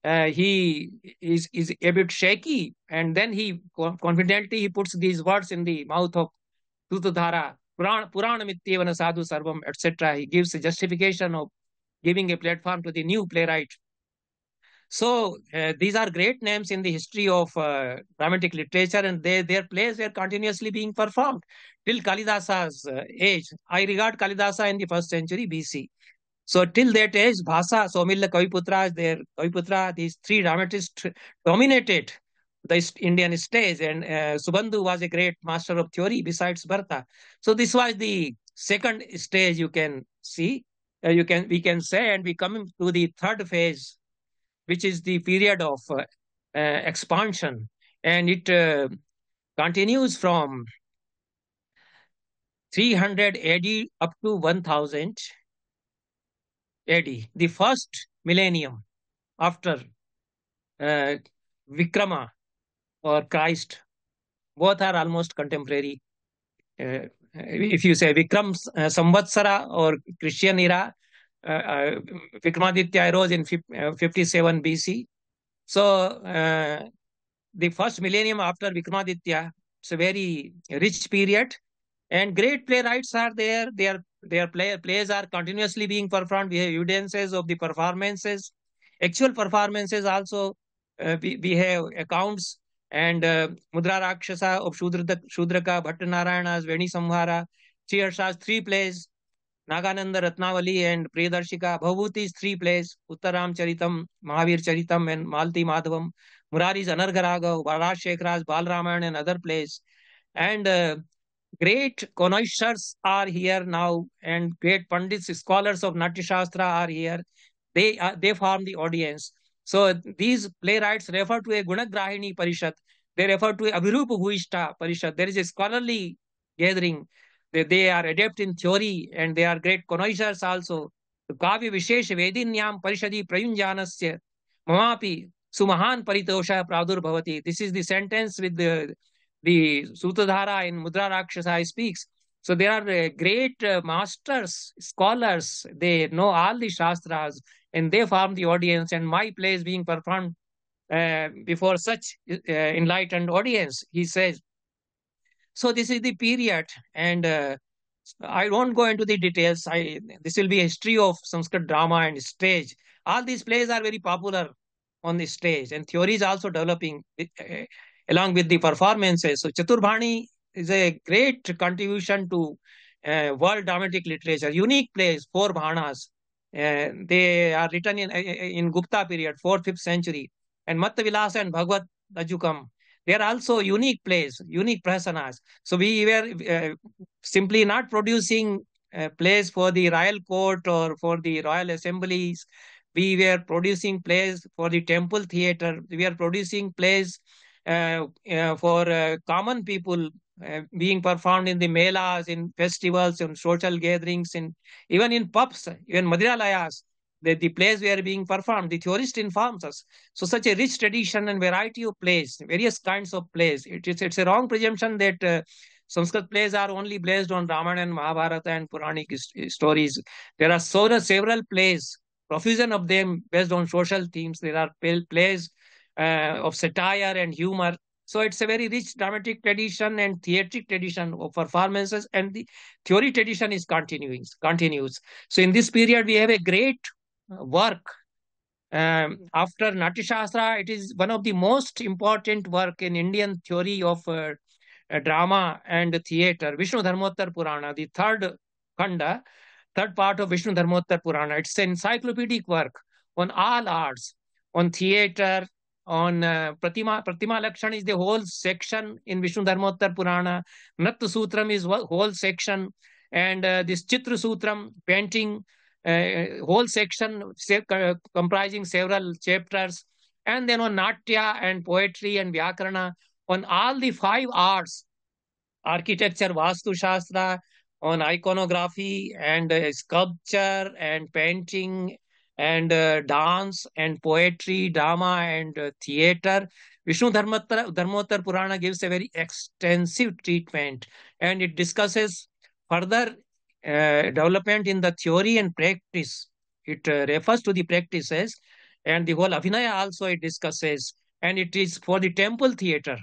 Speaker 2: he is a bit shaky. And then he confidently he puts these words in the mouth of Sutradhara, Puranamityevana Sadhu Sarvam, etc. He gives a justification of giving a platform to the new playwright. So these are great names in the history of dramatic literature, and their plays were continuously being performed till Kalidasa's age. I regard Kalidasa in the 1st century BC. So till that age, Bhasa, Somilla, Kaviputra, these three dramatists dominated the Indian stage, and Subandhu was a great master of theory besides Bharata. So this was the 2nd stage, you can see, we can say, and we come to the 3rd phase, which is the period of expansion, and it continues from 300 AD up to 1000 AD, the first millennium after Vikrama or Christ. Both are almost contemporary. If you say Vikram Samvatsara or Christian era, Vikramaditya arose in 57 BC. So the first millennium after Vikramaditya, it's a very rich period, and great playwrights are there. Their plays are continuously being performed. We have evidences of the performances, actual performances also. We have accounts, and Mudra Rakshasa of Shudraka, Bhattanarayana's Veni Samhara, Cheersha's 3 plays, Nagananda Ratnavali and Priyadarshika, Bhavuti's 3 plays, Uttaram Charitam, Mahavir Charitam, and Malti Madhavam, Murari's Anargaraga, Varaj Shekhara's Balraman, and other plays. And great connoisseurs are here now, and great Pandits, scholars of Naṭyaśāstra are here. They form the audience. So these playwrights refer to a Gunagrahini Parishad. They refer to a Abhirupa Bhuishta Parishad. There is a scholarly gathering. They are adept in theory, and they are great connoisseurs also. Kavya Vishesh Vedinyam Parishadi Prayunjanasya Mamapi Sumahan Paritosha Pradur Bhavati. This is the sentence with the Sutadhara in Mudra Rakshasa speaks. So there are great masters, scholars. They know all the Shastras, and they form the audience. And my play is being performed before such enlightened audience, he says. So this is the period, and I won't go into the details. This will be a history of Sanskrit drama and stage. All these plays are very popular on the stage, and theory is also developing along with the performances. So Chaturbhani is a great contribution to world dramatic literature. Unique plays, 4 Bhanas. They are written in Gupta period, 4th, 5th century. And Matta Vilasa and Bhagavad Ajukam. They are also unique plays, unique prasanas. So we were simply not producing plays for the royal court or for the royal assemblies. We were producing plays for the temple theater. We are producing plays for common people, being performed in the melas, in festivals, in social gatherings, even in pubs, even Madhuralayas. The plays were being performed. The theorist informs us. So such a rich tradition and variety of plays, various kinds of plays. It's a wrong presumption that Sanskrit plays are only based on Ramayana and Mahabharata and Puranic stories. There are several plays, profusion of them based on social themes. There are plays of satire and humor. So it's a very rich dramatic tradition and theatric tradition of performances, and the theory tradition is continues. So in this period, we have a great work. After Naṭyaśāstra, it is one of the most important work in Indian theory of drama and theater, Vishnu Dharmottar Purana, the third khanda, third part of Vishnu Dharmottar Purana. It's an encyclopedic work on all arts, on theater, on Pratima Lakshan is the whole section in Vishnu Dharmottar Purana. Natta Sutram is whole section, and this Chitra Sutram, painting, whole section comprising several chapters. And then on Natya and poetry and Vyakarana, on all the 5 arts, architecture, Vastu Shastra, on iconography and sculpture and painting and dance and poetry, drama and theater. Vishnu Dharmottar Purana gives a very extensive treatment, and it discusses further development in the theory and practice. It refers to the practices, and the whole Abhinaya also it discusses, and it is for the temple theater.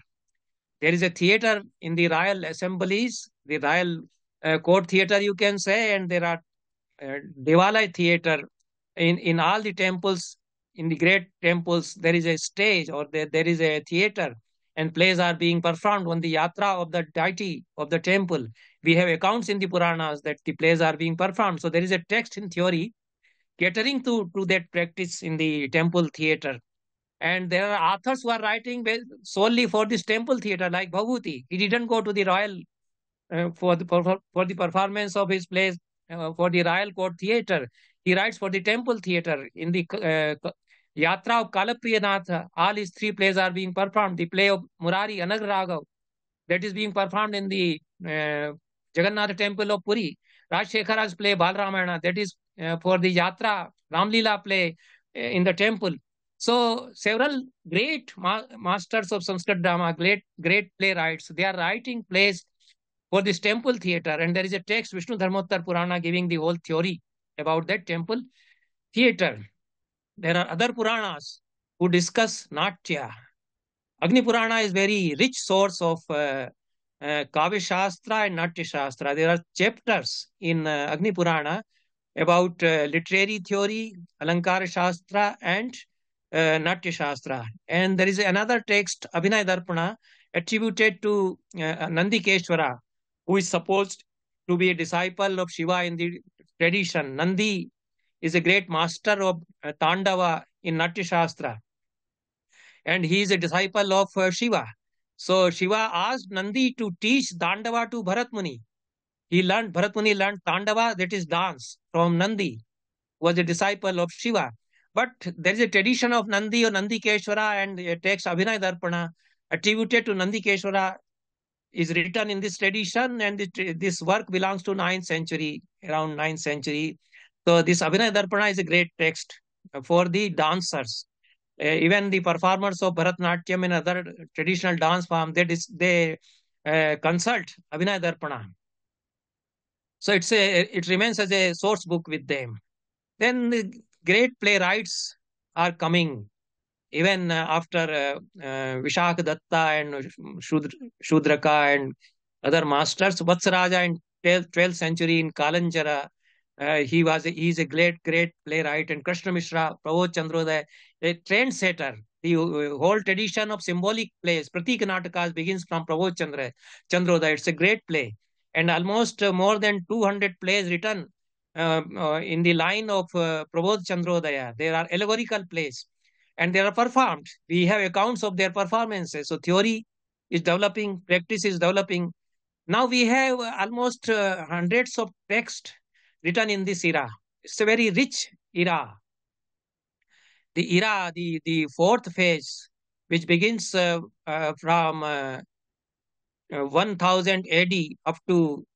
Speaker 2: There is a theater in the royal assemblies, the royal court theater, you can say, and there are Devalaya theater in all the temples. In the great temples, there is a stage, or there is a theater, and plays are being performed on the yatra of the deity of the temple. We have accounts in the Puranas that the plays are being performed. So there is a text in theory catering to that practice in the temple theater. And there are authors who are writing solely for this temple theater, like Bhaguti. He didn't go to the royal for the performance of his plays for the royal court theater. He writes for the temple theater in the Yatra of Kalapriyanatha, all his three plays are being performed. The play of Murari Anagraghav, that is being performed in the Jagannath temple of Puri. Rajshekhara's play Balramayana, that is for the Yatra Ramlila play in the temple. So several great masters of Sanskrit drama, great playwrights, they are writing plays for this temple theater. And there is a text, Vishnu Dharmottar Purana, giving the whole theory about that temple theater. There are other Puranas who discuss Natya. Agni Purana is very rich source of Kavya Shastra and Natyashastra. There are chapters in Agni Purana about literary theory, Alankara Shastra, and Natyashastra. And there is another text, Abhinay Darpana, attributed to Nandikeshwara, who is supposed to be a disciple of Shiva in the tradition. Nandi is a great master of Tandava in Natyashastra, and he is a disciple of Shiva. So Shiva asked Nandi to teach Tandava to Bharat Muni. Bharat Muni learned Tandava, that is dance, from Nandi, was a disciple of Shiva. But there is a tradition of Nandi or Nandikeshwara, and a text Abhinay Darpana attributed to Nandikeshwara is written in this tradition, and this work belongs to 9th century, around 9th century. So this Abhinay Darpana is a great text for the dancers. Even the performers of Bharatnatyam and other traditional dance form, they consult Abhinay Darpana. So it remains as a source book with them. Then the great playwrights are coming, even after Vishaka Datta and Shudraka and other masters. Vatsaraja in 12th century in Kalanjara, he is a great playwright. And Krishna Mishra, Prabodh Chandrodaya, a trendsetter. The whole tradition of symbolic plays, Pratik Natakas, begins from Prabodh Chandrodaya. It's a great play. And almost more than 200 plays written in the line of Prabodh Chandrodaya. There are allegorical plays, and they are performed. We have accounts of their performances. So theory is developing, practice is developing. Now we have almost hundreds of texts written in this era. It's a very rich era. The fourth phase, which begins from 1000 AD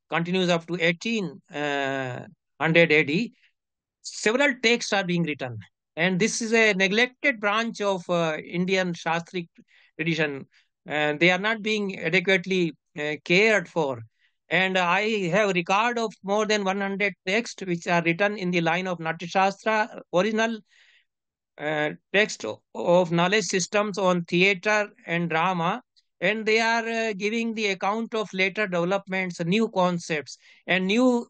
Speaker 2: continues up to 1800 AD, several texts are being written. And this is a neglected branch of Indian Shastric tradition. They are not being adequately cared for. And I have record of more than 100 texts which are written in the line of Natyashastra, original text of knowledge systems on theater and drama. And they are giving the account of later developments, new concepts, and new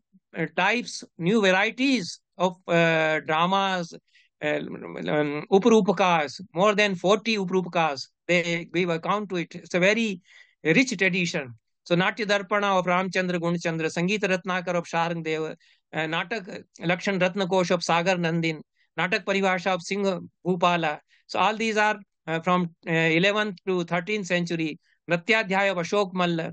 Speaker 2: types, new varieties of dramas, uparupakas, more than 40 uparupakas. They give account to it. It's a very rich tradition. So Natya Darpana of Ramchandra Gunachandra, Sangeeta Ratnakar of Sharang Deva, Natak Lakshan Ratnakosh of Sagar Nandin, Natak Paribhasha of Singh Bhupala. So all these are from 11th to 13th century. Natyadhyaya of Ashok Malla,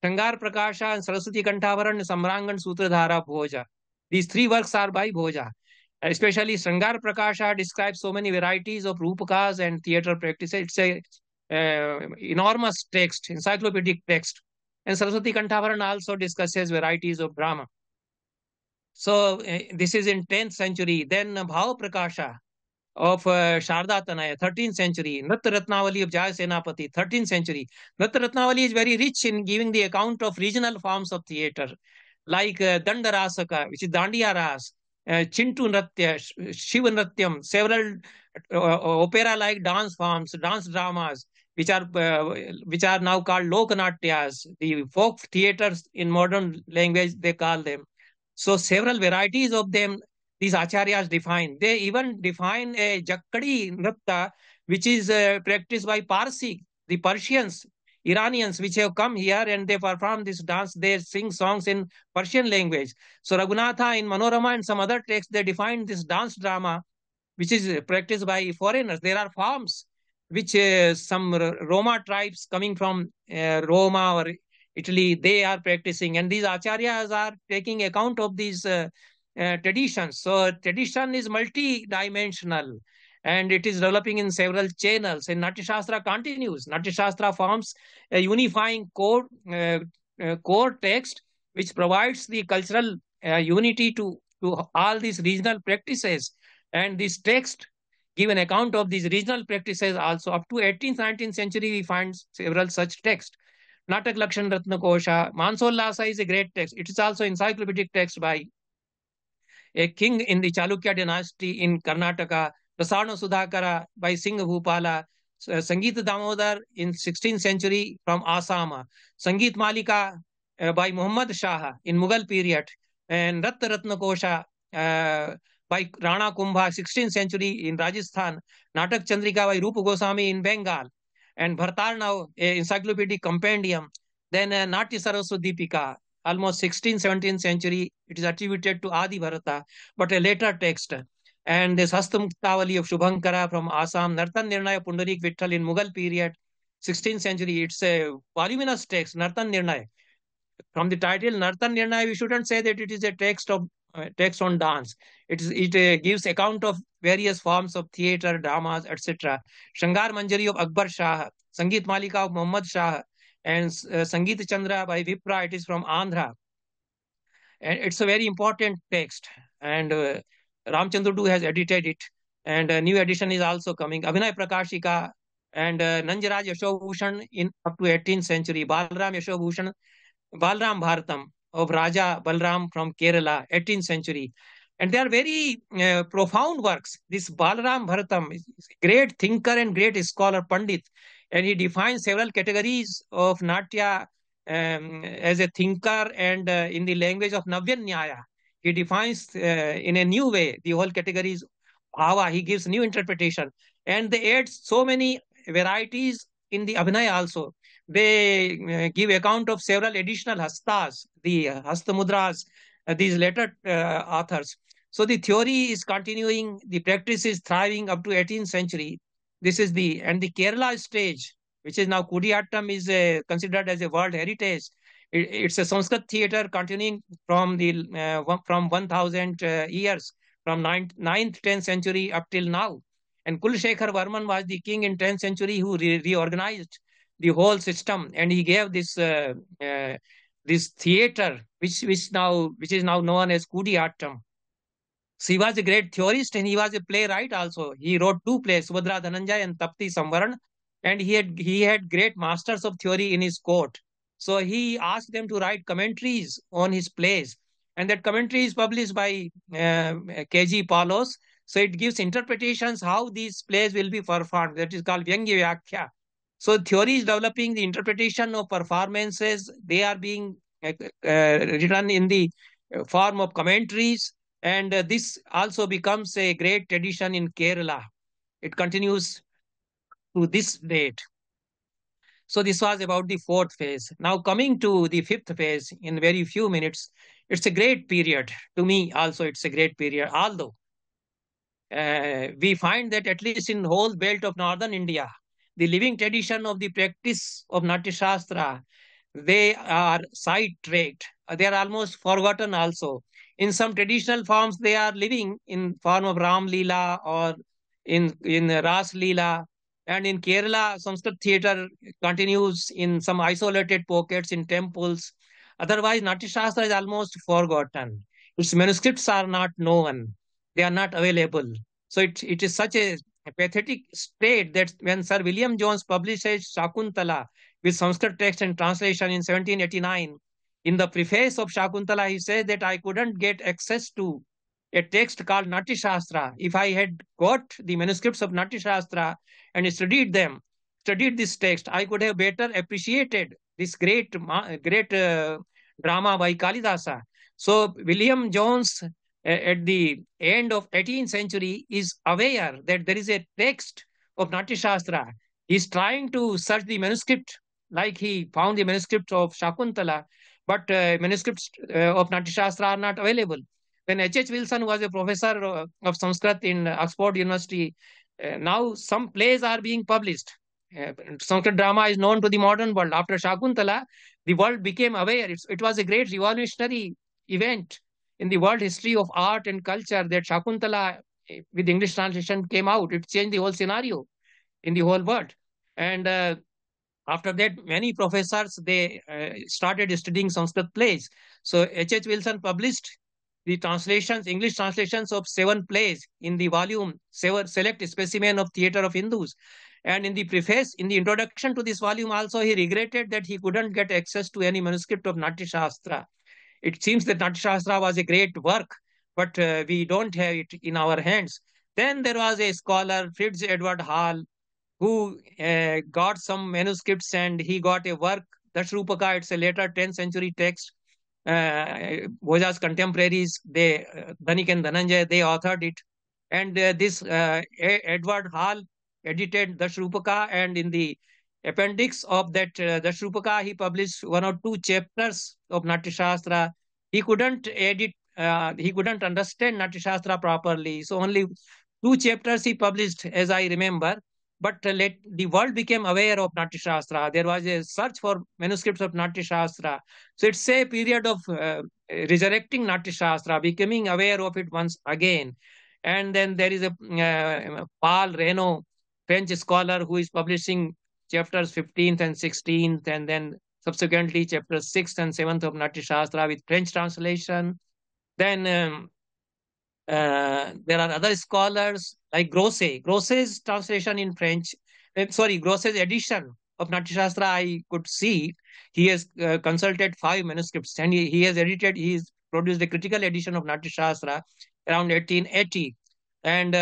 Speaker 2: Shankar Prakasha and Saraswati Kantavaran, Samrangan Sutradhara Bhoja. These three works are by Bhoja. Especially Shankar Prakasha describes so many varieties of rupakas and theater practices. It's a enormous text, encyclopedic text. And Saraswati Kantavaran also discusses varieties of drama. So this is in 10th century. Then Bhava Prakasha of Sharda Tanaya, 13th century. Nritta Ratnavali of Jaya Senapati, 13th century. Nritta Ratnavali is very rich in giving the account of regional forms of theater, like Dandarasaka, which is Dandiya Ras, Chintu Nratya, Shiva Nratyam, several opera-like dance forms, dance dramas, which are now called Lokanatyas, the folk theaters in modern language, they call them. So several varieties of them, these acharyas define. They even define a Jakkadi Nritta, which is practiced by Parsi, the Persians, Iranians, which have come here and they perform this dance. They sing songs in Persian language. So Raghunatha in Manorama and some other texts, they define this dance drama, which is practiced by foreigners. There are forms which some Roma tribes coming from Roma or Italy, they are practicing. And these acharyas are taking account of these traditions. So tradition is multi-dimensional. and it is developing in several channels. And Natyashastra continues. Natyashastra forms a unifying core text which provides the cultural unity to all these regional practices. And this text give an account of these regional practices also. Up to 18th, 19th century, we find several such texts. Natak Lakshan Ratna Kosha, Mansollasa is a great text. It is also encyclopedic text by a king in the Chalukya dynasty in Karnataka, Prasarna Sudhakara by Singh Bhupala, Sangeet Damodar in 16th century from Assam, Sangeet Malika by Muhammad Shah in Mughal period, and Ratna Kosha by Rana Kumbha, 16th century in Rajasthan, Natak Chandrika by Rupa Goswami in Bengal, and Bhartarnav, a encyclopedic compendium, then Natya Saraswati Deepika, almost 16th, 17th century. It is attributed to Adi Bharata, but a later text. And the Hastamuktavali of Shubhankara from Assam, Nartan Nirnaya Pundarik Vittal in Mughal period, 16th century. It's a voluminous text, Nartan Nirnaya. From the title Nartan Nirnaya, we shouldn't say that it is a text on dance. It gives account of various forms of theatre, dramas, etc. Shangar Manjari of Akbar Shah, Sangeet Malika of Muhammad Shah, and Sangeet Chandra by Vipra. It is from Andhra. And it's a very important text. And Ramchandra has edited it. And a new edition is also coming. Abhinay Prakashika and Nanjaraj Yashovushan in up to 18th century. Balram Yashovushan, Balram Bharatam of Raja Balram from Kerala, 18th century. And they are very profound works. This Balram Bharatam is a great thinker and great scholar, Pandit. And he defines several categories of Natya as a thinker, and in the language of Navya Nyaya. He defines in a new way the whole categories. Bhava, he gives new interpretation. And they add so many varieties in the Abhinaya also. They give account of several additional hastas, the hastamudras, these later authors. So the theory is continuing, the practice is thriving up to 18th century. This is the Kerala stage, which is now Kudiyattam, is considered as a world heritage. It's a Sanskrit theatre continuing from 1000 years, from 9th, 10th century up till now. And Kulshekhar Varman was the king in 10th century who reorganized the whole system, and he gave this theatre, which is now known as Kudiyattam. So he was a great theorist, and he was a playwright also. He wrote 2 plays, Subhadra Dhananjay and Tapti Samvaran, and he had great masters of theory in his court. So he asked them to write commentaries on his plays, and that commentary is published by K.G. Paulos. So it gives interpretations how these plays will be performed. That is called Vyangya Vyakhya. So theory is developing, the interpretation of performances. They are being written in the form of commentaries. And this also becomes a great tradition in Kerala. It continues to this date. So this was about the 4th phase. Now coming to the 5th phase in very few minutes. It's a great period. To me also it's a great period. Although we find that at least in the whole belt of northern India, the living tradition of the practice of Natyashastra, they are sidetracked. They are almost forgotten also. In some traditional forms, they are living in form of Ram Leela or in Ras Leela. And in Kerala, Sanskrit theatre continues in some isolated pockets in temples. Otherwise, Natyashastra is almost forgotten. Its manuscripts are not known. They are not available. So it is such a pathetic state that when Sir William Jones publishes Shakuntala with Sanskrit text and translation in 1789, in the preface of Shakuntala, he says that I couldn't get access to a text called Natyashastra. If I had got the manuscripts of Natyashastra and studied this text, I could have better appreciated this great drama by Kalidasa. So William Jones, at the end of 18th century, is aware that there is a text of Natyashastra. He's trying to search the manuscript, like he found the manuscript of Shakuntala, but manuscripts of Natyashastra are not available. When H.H. Wilson was a professor of Sanskrit in Oxford University, now some plays are being published. Sanskrit drama is known to the modern world. After Shakuntala, the world became aware. It was a great revolutionary event in the world history of art and culture that Shakuntala with English translation came out, it changed the whole scenario in the whole world. And after that, many professors, they started studying Sanskrit plays. So H.H. Wilson published the translations, English translations of 7 plays in the volume Select Specimen of Theatre of Hindus. And in the preface, in the introduction to this volume also, he regretted that he couldn't get access to any manuscript of Nāṭyaśāstra. It seems that Nāṭyaśāstra was a great work, but we don't have it in our hands. Then there was a scholar, Fritz Edward Hall, who got some manuscripts, and he got a work, Dashrupaka. It's a later 10th century text. Bhoja's contemporaries, Dhanik and Dhananjay, they authored it. And this Edward Hall edited Dashrupaka, and in the appendix of that Dashrupaka, he published 1 or 2 chapters of Nāṭyaśāstra. He couldn't he couldn't understand Nāṭyaśāstra properly. So only 2 chapters he published, as I remember. But the world became aware of Nāṭyaśāstra. There was a search for manuscripts of Nāṭyaśāstra. So it's a period of resurrecting Nāṭyaśāstra, becoming aware of it once again. And then there is a Paul Reynaud, French scholar, who is publishing chapters 15th and 16th, and then subsequently chapters 6th and 7th of Nāṭyaśāstra with French translation. Then there are other scholars like Grosset. Grosset's translation in French, Grosset's edition of Nāṭyaśāstra, I could see. He has consulted 5 manuscripts, and he has produced a critical edition of Nāṭyaśāstra around 1880. And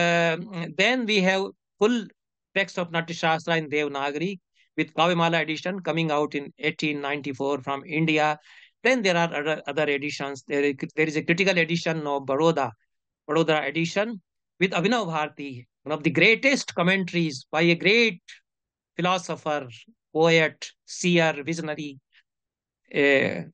Speaker 2: then we have full text of Nāṭyaśāstra in Devanagari with Kavyamala edition coming out in 1894 from India. Then there are other editions. There is a critical edition of Vadodara edition with Abhinav Bharati, one of the greatest commentaries by a great philosopher, poet, seer, visionary, who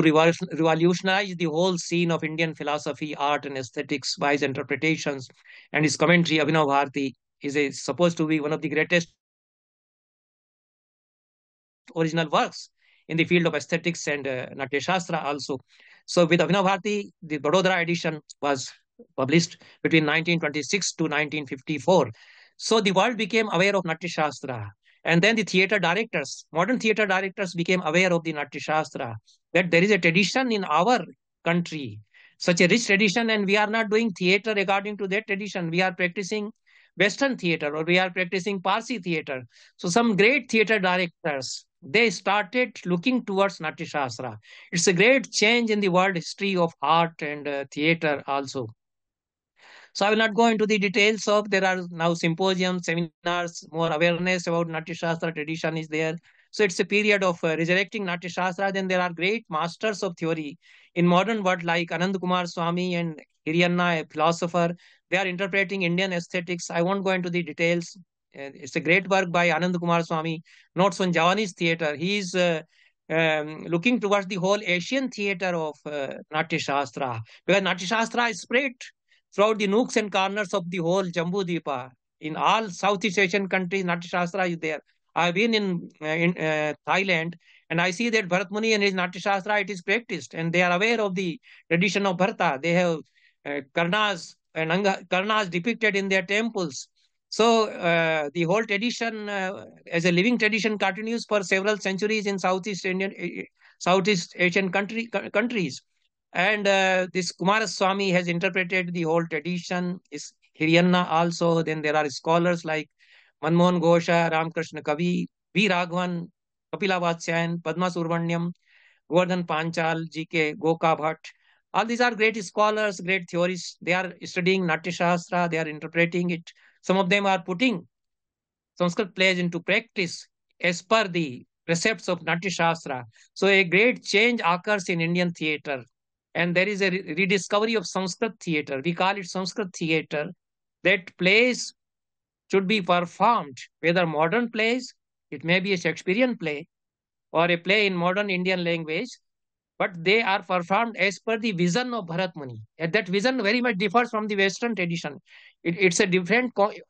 Speaker 2: revolutionized the whole scene of Indian philosophy, art, and aesthetics by his interpretations. And his commentary, Abhinav Bharati, is supposed to be one of the greatest original works in the field of aesthetics and Nāṭyaśāstra also. So with Abhinav Bharati, the Vadodara edition was published between 1926 to 1954. So the world became aware of Nāṭyaśāstra. And then the theatre directors, modern theatre directors, became aware of the Nāṭyaśāstra, that there is a tradition in our country, such a rich tradition, and we are not doing theatre according to that tradition. We are practicing Western theatre, or we are practicing Parsi theatre. So some great theatre directors, they started looking towards Nāṭyaśāstra. It's a great change in the world history of art and theatre also. So I will not go into the details of, there are now symposiums, seminars, more awareness about Nāṭyaśāstra tradition is there. So it's a period of resurrecting Nāṭyaśāstra. Then there are great masters of theory in modern world like Anand Kumar Swami and Hiriyanna, a philosopher. They are interpreting Indian aesthetics. I won't go into the details. It's a great work by Anand Kumar Swami, Notes on Javanese theatre. He is looking towards the whole Asian theatre of Nāṭyaśāstra, because Nāṭyaśāstra is spread throughout the nooks and corners of the whole Jambu Dvipa. In all Southeast Asian countries, Nāṭyaśāstra is there. I've been in Thailand, and I see that Bharat Muni and his Nāṭyaśāstra, it is practiced, and they are aware of the tradition of Bharata. They have Karnas and Karnas depicted in their temples. So the whole tradition, as a living tradition, continues for several centuries in Southeast Asian countries. And this Kumaraswamy has interpreted the whole tradition, is Hiriyanna also. Then there are scholars like Manmohan Ghosha, Ramkrishna Kavi, V. Raghavan, Kapila Vatsyayan, Padma Subramanyam, Govardhan Panchal, G.K. Goka Bhatt. All these are great scholars, great theorists. They are studying Nāṭyaśāstra, they are interpreting it. Some of them are putting Sanskrit plays into practice as per the precepts of Nāṭyaśāstra. So a great change occurs in Indian theatre. And there is a rediscovery of Sanskrit theatre. We call it Sanskrit theatre. That plays should be performed, whether modern plays, it may be a Shakespearean play, or a play in modern Indian language, but they are performed as per the vision of Bharat Muni. And that vision very much differs from the Western tradition. It's a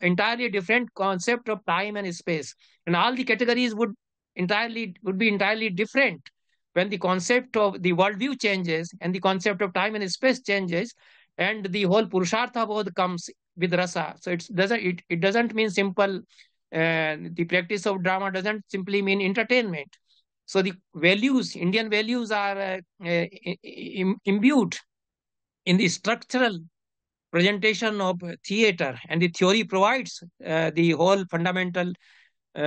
Speaker 2: entirely different concept of time and space. And all the categories would be entirely different. When the concept of the worldview changes and the concept of time and space changes, and the whole Purushartha bodh comes with rasa. So it doesn't mean simple. The practice of drama doesn't simply mean entertainment. So the values, Indian values, are imbued in the structural presentation of theater, and the theory provides the whole fundamental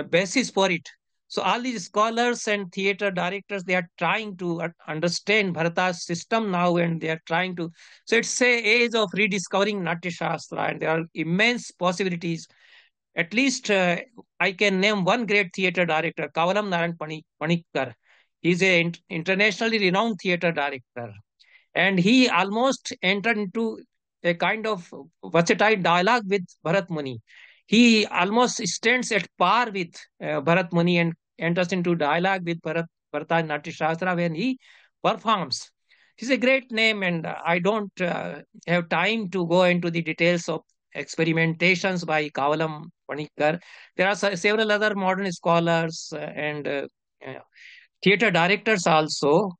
Speaker 2: basis for it. So all these scholars and theater directors, they are trying to understand Bharata's system now, and they are trying to. So it's a age of rediscovering Natyashastra, and there are immense possibilities. At least I can name one great theater director, Kavalam Naran Panikkar. He's an internationally renowned theater director, and he almost entered into a kind of versatile dialogue with Bharat Muni. He almost stands at par with Bharat Muni and enters into dialogue with Bharata Natya Shastra when he performs. He's a great name, and I don't have time to go into the details of experimentations by Kavalam Panikkar. There are several other modern scholars and theater directors also,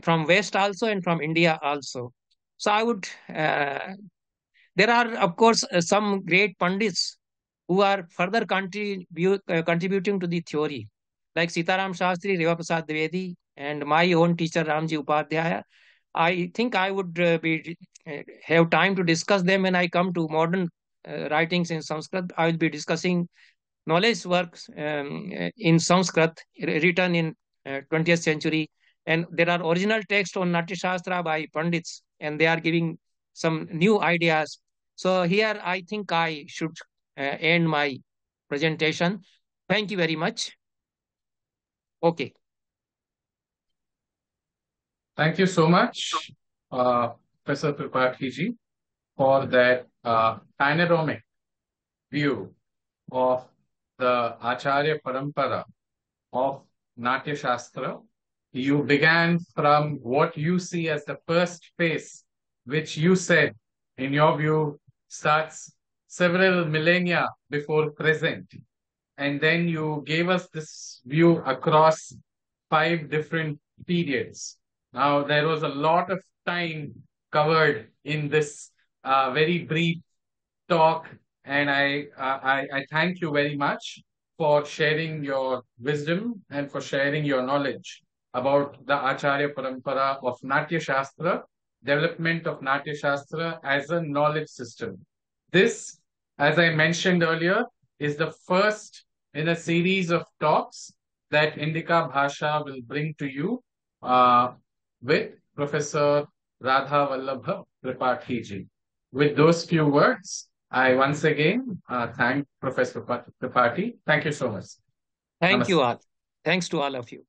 Speaker 2: from West also and from India also. So I would, there are of course some great Pandits who are further contributing to the theory, like Sitaram Shastri, Reva Prasad Dwivedi, and my own teacher Ramji Upadhyaya. I think I would have time to discuss them when I come to modern writings in Sanskrit. I will be discussing knowledge works in Sanskrit written in 20th century, and there are original texts on Natya Shastra by Pandits, and they are giving some new ideas. So here I think I should end my presentation. Thank you very much. Okay.
Speaker 1: Thank you so much, Professor Tripathi ji, for that panoramic view of the Ācārya Parampara of Nāṭyaśāstra. You began from what you see as the first phase, which you said, in your view, starts several millennia before present. And then you gave us this view across 5 different periods. Now, there was a lot of time covered in this very brief talk, and I thank you very much for sharing your wisdom and for sharing your knowledge about the Ācārya Parampara of Nāṭyaśāstra, development of Nāṭyaśāstra as a knowledge system. This, as I mentioned earlier, is the first in a series of talks that INDICA Bhasha will bring to you with Professor Radhavallabh Tripathi ji. With those few words, I once again thank Professor Tripathi. Thank you so much.
Speaker 2: Thank
Speaker 1: Namaste.
Speaker 2: you all. Thanks to all of you.